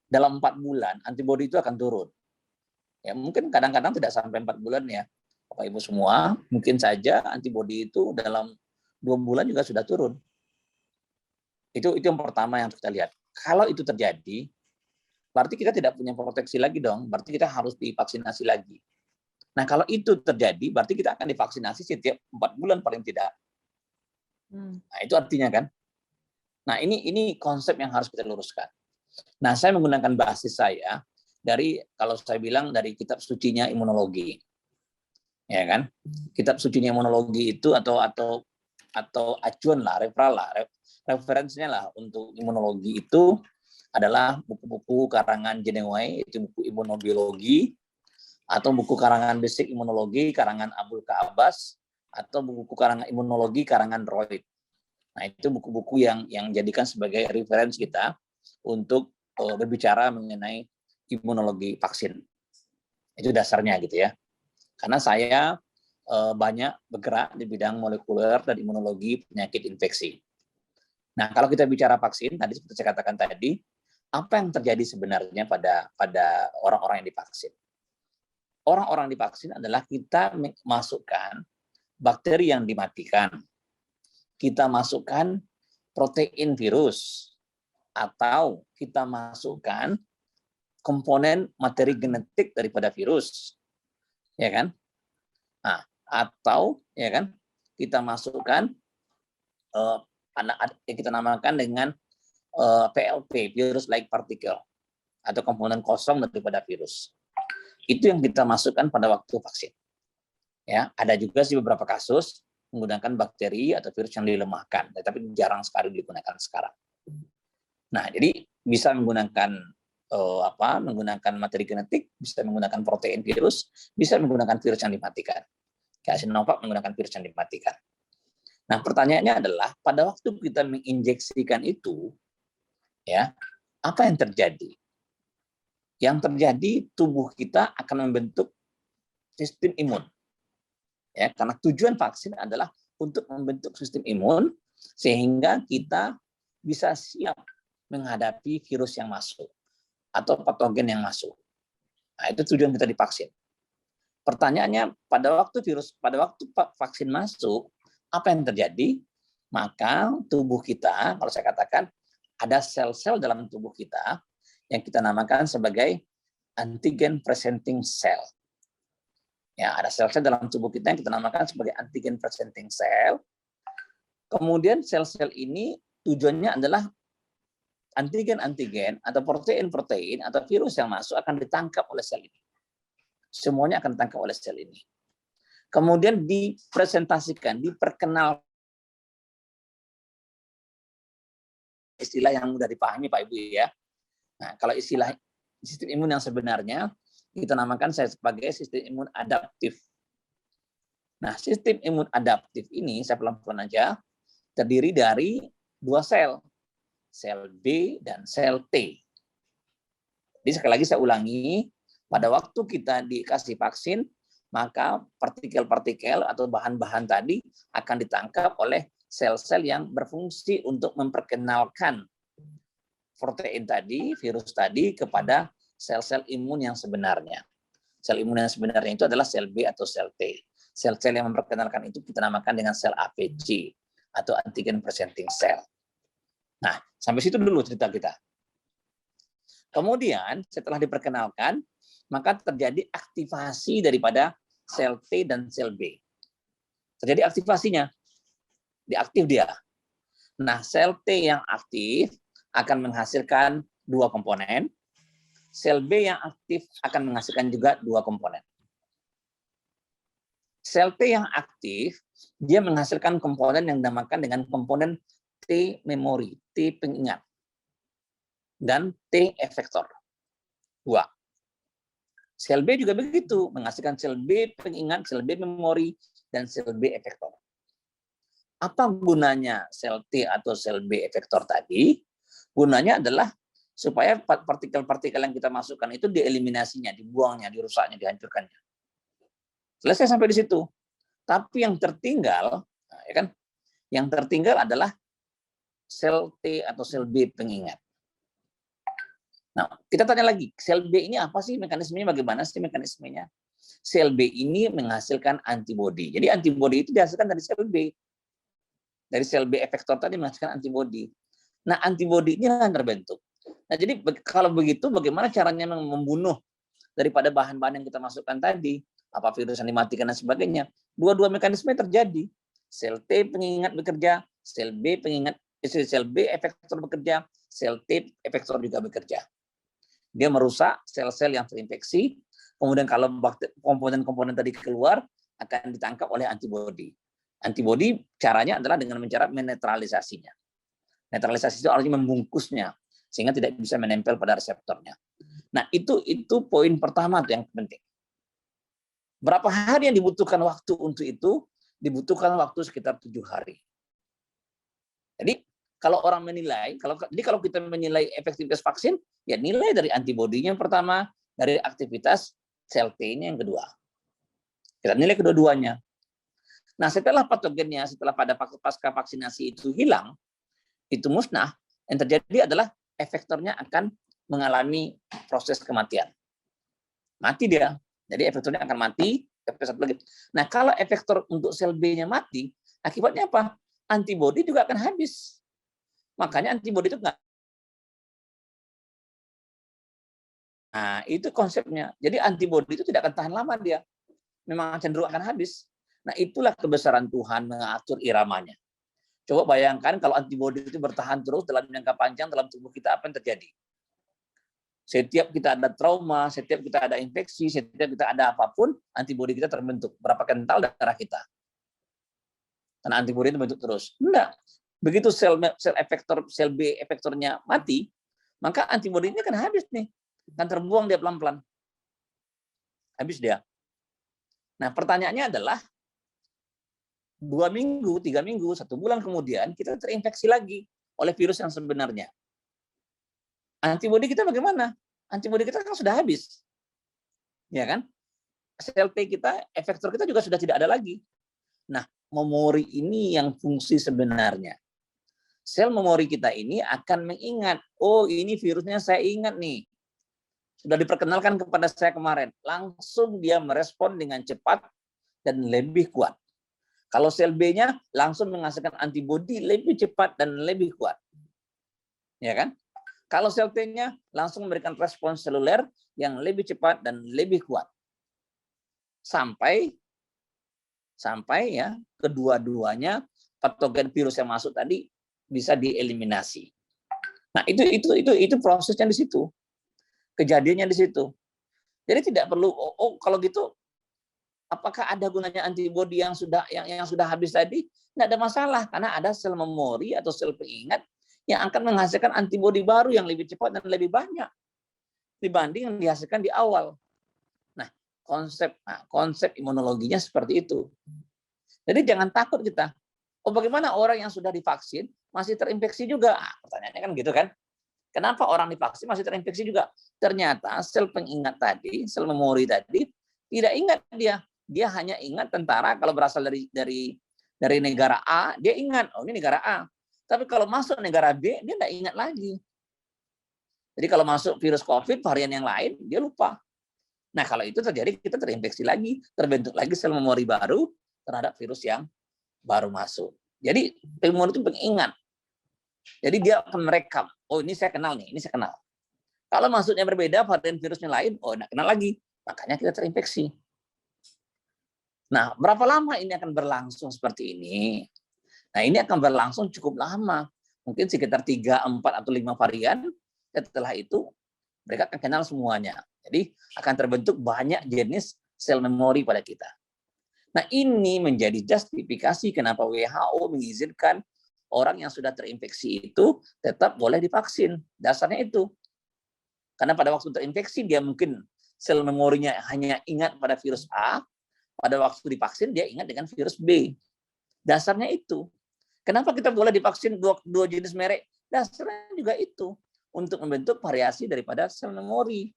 dalam 4 bulan antibodi itu akan turun. Ya, mungkin kadang-kadang tidak sampai 4 bulan ya, Bapak Ibu semua, mungkin saja antibodi itu dalam 2 bulan juga sudah turun. Itu yang pertama yang kita lihat. Kalau itu terjadi, berarti kita tidak punya proteksi lagi dong, berarti kita harus divaksinasi lagi. Nah, kalau itu terjadi, berarti kita akan divaksinasi setiap 4 bulan paling tidak. Nah, itu artinya kan. Nah, ini konsep yang harus kita luruskan. Nah, saya menggunakan basis saya dari, kalau saya bilang, dari kitab sucinya imunologi. Ya kan? Kitab sucinya imunologi itu atau acuan lah, referensinya lah untuk imunologi itu adalah buku-buku karangan Geneway, itu buku imunobiologi, atau buku karangan Basic Imunologi karangan Abul Ka'abas, atau buku karangan imunologi karangan Royd. Nah, itu buku-buku yang jadikan sebagai referensi kita untuk berbicara mengenai imunologi vaksin. Itu dasarnya gitu ya. Karena saya banyak bergerak di bidang molekuler dan imunologi penyakit infeksi. Nah, kalau kita bicara vaksin, tadi seperti saya katakan tadi, apa yang terjadi sebenarnya pada orang-orang yang divaksin? Orang-orang divaksin adalah kita masukkan bakteri yang dimatikan, kita masukkan protein virus, atau kita masukkan komponen materi genetik daripada virus, ya kan? Nah, atau ya kan kita masukkan yang kita namakan dengan PLP, virus-like particle, atau komponen kosong daripada virus. Itu yang kita masukkan pada waktu vaksin. Ya, ada juga sih beberapa kasus menggunakan bakteri atau virus yang dilemahkan, tapi jarang sekali digunakan sekarang. Nah, jadi bisa menggunakan menggunakan materi genetik, bisa menggunakan protein virus, bisa menggunakan virus yang dimatikan. Kayak Sinovac menggunakan virus yang dimatikan. Nah, pertanyaannya adalah pada waktu kita menginjeksikan itu, ya, apa yang terjadi? Yang terjadi, tubuh kita akan membentuk sistem imun. Ya, karena tujuan vaksin adalah untuk membentuk sistem imun sehingga kita bisa siap menghadapi virus yang masuk atau patogen yang masuk. Nah, itu tujuan kita divaksin. Pertanyaannya, pada waktu vaksin masuk, apa yang terjadi? Maka tubuh kita, kalau saya katakan, ada sel-sel dalam tubuh kita yang kita namakan sebagai antigen presenting cell. Ya, ada sel-sel dalam tubuh kita yang kita namakan sebagai antigen presenting cell. Kemudian sel-sel ini tujuannya adalah antigen-antigen atau protein-protein atau virus yang masuk akan ditangkap oleh sel ini. Semuanya akan ditangkap oleh sel ini. Kemudian dipresentasikan, diperkenalkan, istilah yang mudah dipahami Pak Ibu ya. Nah, kalau istilah sistem imun yang sebenarnya kita namakan saya sebagai sistem imun adaptif. Nah, sistem imun adaptif ini saya pelan-pelan aja terdiri dari 2 sel B dan sel T. Jadi sekali lagi saya ulangi, pada waktu kita dikasih vaksin, maka partikel-partikel atau bahan-bahan tadi akan ditangkap oleh sel-sel yang berfungsi untuk memperkenalkan protein tadi, virus tadi kepada sel-sel imun yang sebenarnya. Sel imun yang sebenarnya itu adalah sel B atau sel T. Sel-sel yang memperkenalkan itu kita namakan dengan sel APC atau antigen presenting cell. Nah, sampai situ dulu cerita kita. Kemudian setelah diperkenalkan, maka terjadi aktivasi daripada sel T dan sel B. Terjadi aktivasinya. Diaktif dia. Nah, sel T yang aktif akan menghasilkan 2 komponen. Sel B yang aktif akan menghasilkan juga 2 komponen. Sel T yang aktif, dia menghasilkan komponen yang dinamakan dengan komponen T memori, T pengingat, dan T efektor. 2. Sel B juga begitu, menghasilkan sel B pengingat, sel B memori, dan sel B efektor. Apa gunanya sel T atau sel B efektor tadi? Gunanya adalah supaya partikel-partikel yang kita masukkan itu dieliminasinya, dibuangnya, dirusaknya, dihancurkannya. Selesai sampai di situ. Tapi yang tertinggal, ya kan? Yang tertinggal adalah sel T atau sel B pengingat. Nah, kita tanya lagi, sel B ini apa sih mekanismenya, bagaimana sih mekanismenya? Sel B ini menghasilkan antibodi. Jadi antibodi itu dihasilkan dari sel B. Dari sel B efektor tadi menghasilkan antibodi. Nah, antibodi ini yang terbentuk. Nah, jadi kalau begitu bagaimana caranya membunuh daripada bahan-bahan yang kita masukkan tadi? Apa virus yang dimatikan dan sebagainya? Dua-dua mekanisme terjadi. Sel T pengingat bekerja, sel B efektor bekerja, sel T efektor juga bekerja. Dia merusak sel-sel yang terinfeksi, kemudian kalau komponen-komponen tadi keluar, akan ditangkap oleh antibodi. Antibodi caranya adalah dengan cara menetralisasinya. Netralisasi itu artinya membungkusnya, sehingga tidak bisa menempel pada reseptornya. Nah, itu poin pertama yang penting. Berapa hari yang dibutuhkan waktu untuk itu? Dibutuhkan waktu sekitar 7 hari. Jadi, kalau orang menilai, kalau kita menilai efektivitas vaksin, ya nilai dari antibodinya yang pertama, dari aktivitas sel T-nya yang kedua. Kita nilai kedua-duanya. Nah, setelah patogennya, setelah pada pasca vaksinasi itu hilang, itu musnah, yang terjadi adalah efektornya akan mengalami proses kematian. Mati dia. Jadi efektornya akan mati. Nah, kalau efektor untuk sel B-nya mati, akibatnya apa? Antibodi juga akan habis. Makanya antibodi itu enggak. Nah, itu konsepnya. Jadi antibodi itu tidak akan tahan lama dia. Memang cenderung akan habis. Nah, itulah kebesaran Tuhan mengatur iramanya. Coba bayangkan kalau antibodi itu bertahan terus dalam jangka panjang dalam tubuh kita, apa yang terjadi? Setiap kita ada trauma, setiap kita ada infeksi, setiap kita ada apapun, antibodi kita terbentuk. Berapa kental darah kita? Karena antibodi itu bentuk terus. Enggak. Begitu sel B efektornya mati, maka antibodi ini akan habis nih. Akan terbuang dia pelan-pelan. Habis dia. Nah, pertanyaannya adalah 2 minggu, 3 minggu, 1 bulan kemudian kita terinfeksi lagi oleh virus yang sebenarnya. Antibodi kita bagaimana? Antibodi kita kan sudah habis. Ya kan? Sel T kita, efektor kita juga sudah tidak ada lagi. Nah, memori ini yang fungsi sebenarnya. Sel memori kita ini akan mengingat, oh ini virusnya saya ingat nih. Sudah diperkenalkan kepada saya kemarin. Langsung dia merespon dengan cepat dan lebih kuat. Kalau sel B-nya langsung menghasilkan antibodi lebih cepat dan lebih kuat. Ya kan? Kalau sel T-nya langsung memberikan respons seluler yang lebih cepat dan lebih kuat. Sampai ya kedua-duanya patogen virus yang masuk tadi bisa dieliminasi. Nah, itu prosesnya di situ. Kejadiannya di situ. Jadi tidak perlu kalau gitu apakah ada gunanya antibodi yang sudah habis tadi? Tidak ada masalah karena ada sel memori atau sel pengingat yang akan menghasilkan antibodi baru yang lebih cepat dan lebih banyak dibanding yang dihasilkan di awal. Nah, konsep imunologinya seperti itu. Jadi jangan takut kita. Oh, bagaimana orang yang sudah divaksin masih terinfeksi juga? Pertanyaannya kan gitu kan. Kenapa orang divaksin masih terinfeksi juga? Ternyata sel pengingat tadi, sel memori tadi tidak ingat dia. Dia hanya ingat tentara kalau berasal dari negara A, dia ingat, oh ini negara A. Tapi kalau masuk negara B, dia tidak ingat lagi. Jadi kalau masuk virus COVID, varian yang lain, dia lupa. Nah, kalau itu terjadi, kita terinfeksi lagi, terbentuk lagi sel memori baru terhadap virus yang baru masuk. Jadi, memori itu pengingat. Jadi dia akan merekam. Oh, ini saya kenal nih, ini saya kenal. Kalau masuknya berbeda, varian virusnya lain, oh, tidak kenal lagi. Makanya kita terinfeksi. Nah, berapa lama ini akan berlangsung seperti ini? Nah, ini akan berlangsung cukup lama. Mungkin sekitar 3, 4, atau 5 varian. Setelah itu, mereka akan kenal semuanya. Jadi, akan terbentuk banyak jenis sel memori pada kita. Nah, ini menjadi justifikasi kenapa WHO mengizinkan orang yang sudah terinfeksi itu tetap boleh divaksin. Dasarnya itu. Karena pada waktu terinfeksi, dia mungkin sel memorinya hanya ingat pada virus A, pada waktu divaksin dia ingat dengan virus B. Dasarnya itu. Kenapa kita boleh divaksin dua jenis merek? Dasarnya juga itu. Untuk membentuk variasi daripada sel memori.